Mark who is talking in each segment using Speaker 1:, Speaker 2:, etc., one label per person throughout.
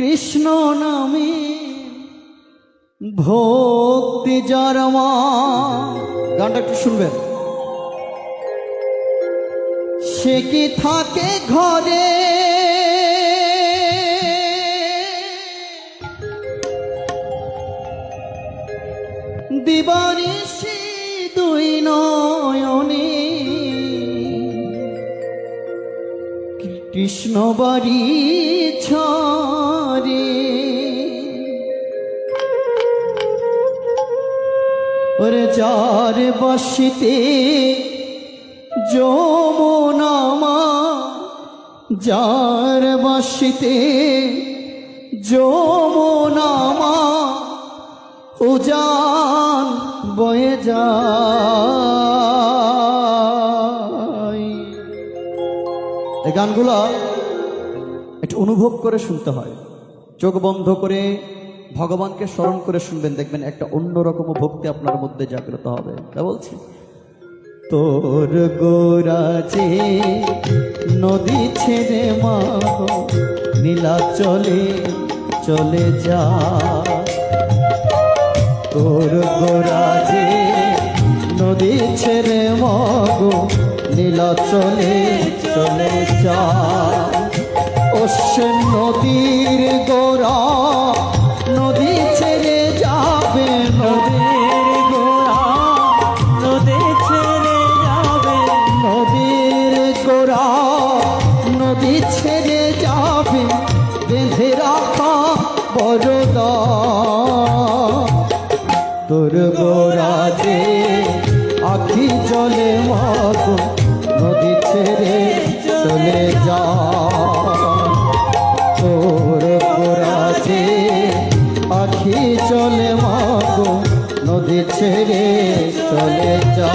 Speaker 1: কৃষ্ণ নামে ভক্তি যার আমার, গানটা একটু শুনবেন। সে কি থাকে ঘরে দিবানিশি দুই নয়নে, কৃষ্ণ বাড়ি ছাড়ে ওরে যার বাসিতে যমুনামা, যার বাসিতে যমুনামা উজান বয়ে যায়। এই গানগুলো একটু অনুভব করে শুনতে হয়, চোখ বন্ধ করে ভগবানকে স্মরণ করে শুনবেন, দেখবেন একটা অন্যরকম ভক্তি আপনার মধ্যে জাগ্রত হবে। তা বলছি, তোর গোরাজে নদী ছেড়ে মা নীলা চলে চলে যা, তোর গোরাজে নদী ছেড়ে মগো নীলা চলে চলে যা। ও সে নদীর গোরা নদী ছেড়ে যাবে, নদীর গোরা নদী ছেড়ে যাবে, নদীর গোরা নদী ছেড়ে যাবে, বেঁধে রাখা বড়দা। তোর গোরাজে আখি জলে মাগো নদী ছেড়ে চলে যা, তোর গোরাজে আখি চলে মাগো নদী ছেড়ে চলে যা।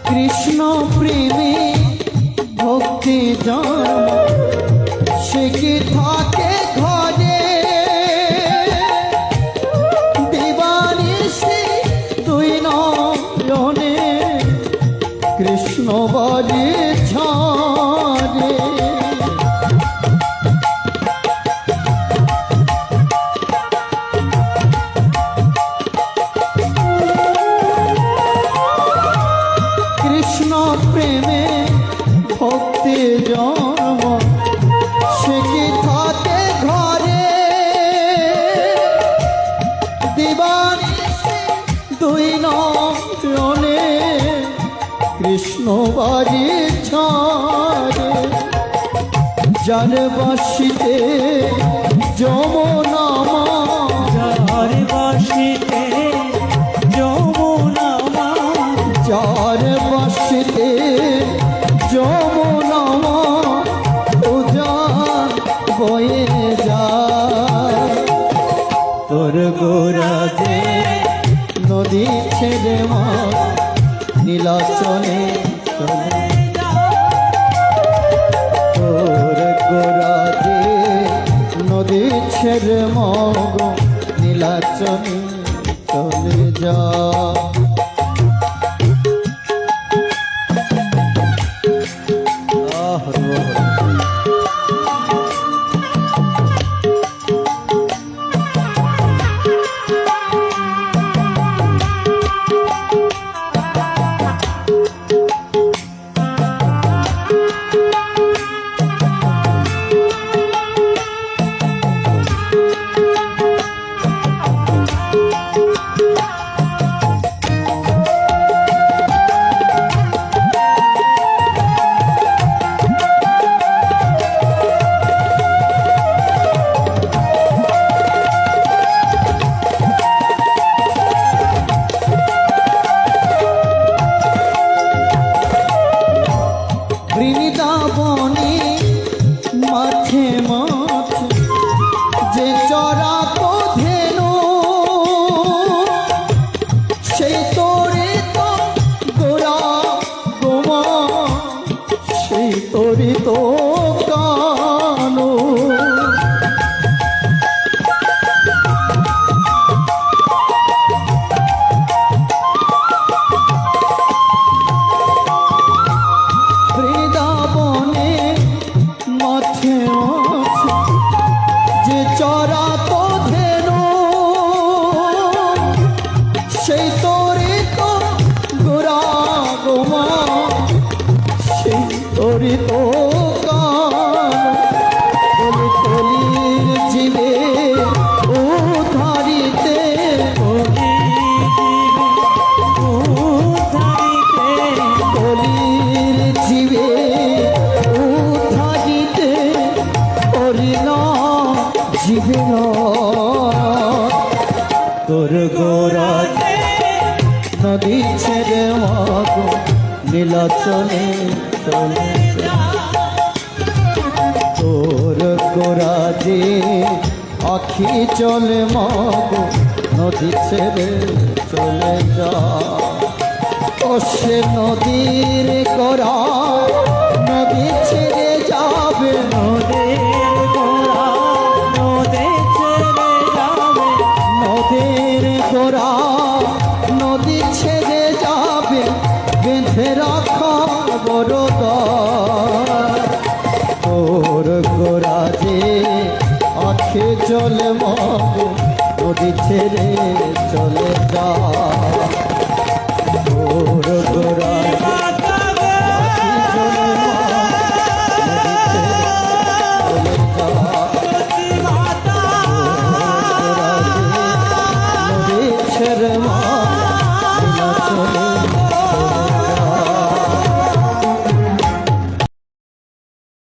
Speaker 1: কৃষ্ণ প্রেমে ভক্তি জন্ম, সে কি থাকে ঘরে দিবানিশি দুই নয়নে, কৃষ্ণ বাড়ি ছাড়ে। কৃষ্ণ প্রেমে ভক্তি জন্ম, সে কি থাকে ঘরে দিবানিশি দুই নয়নে, কৃষ্ণ বাড়ি ছাড়ে। যার বাসিতে যমুনামা,
Speaker 2: যার বাসিতে যমুনামা,
Speaker 1: যার বাসিতে যমুনামা উজান বয়ে যায়। তোর গোরাজে নদী ছেড়ে মা নীলা চলে চলে, তোর গোরাজে নদী ছেড়ে মগো নীলা চলে চলে যা। সেই তোরে তো গোরা গোমা সেই তোরে তো কানো বৃন্দাবনে মাঠে মাঠে যে চরা তো ধেনু সেই তোরে তো গোরা গোমা সেই তোরে তো কানো কলির জীবে ও ধারিতে কলির জীবে ও ধারিতে হরিনা জীবে তোর গোরা নদী ছেড়ে মাগো নীলাচলে চলে যা। তোর গোরা যে আখি চলে মাগো নদী ছেড়ে চলে যা ও সে নদীর গোরা নদী ছেড়ে যাবে
Speaker 2: নদীর গোরা নদী ছেড়ে যাবে
Speaker 1: নদীর গোরা নদী ছেড়ে যাবে বেঁধে রাখা বড়দার তোর গোরা যে আখে চলে মাগো নদী ছেড়ে চলে যা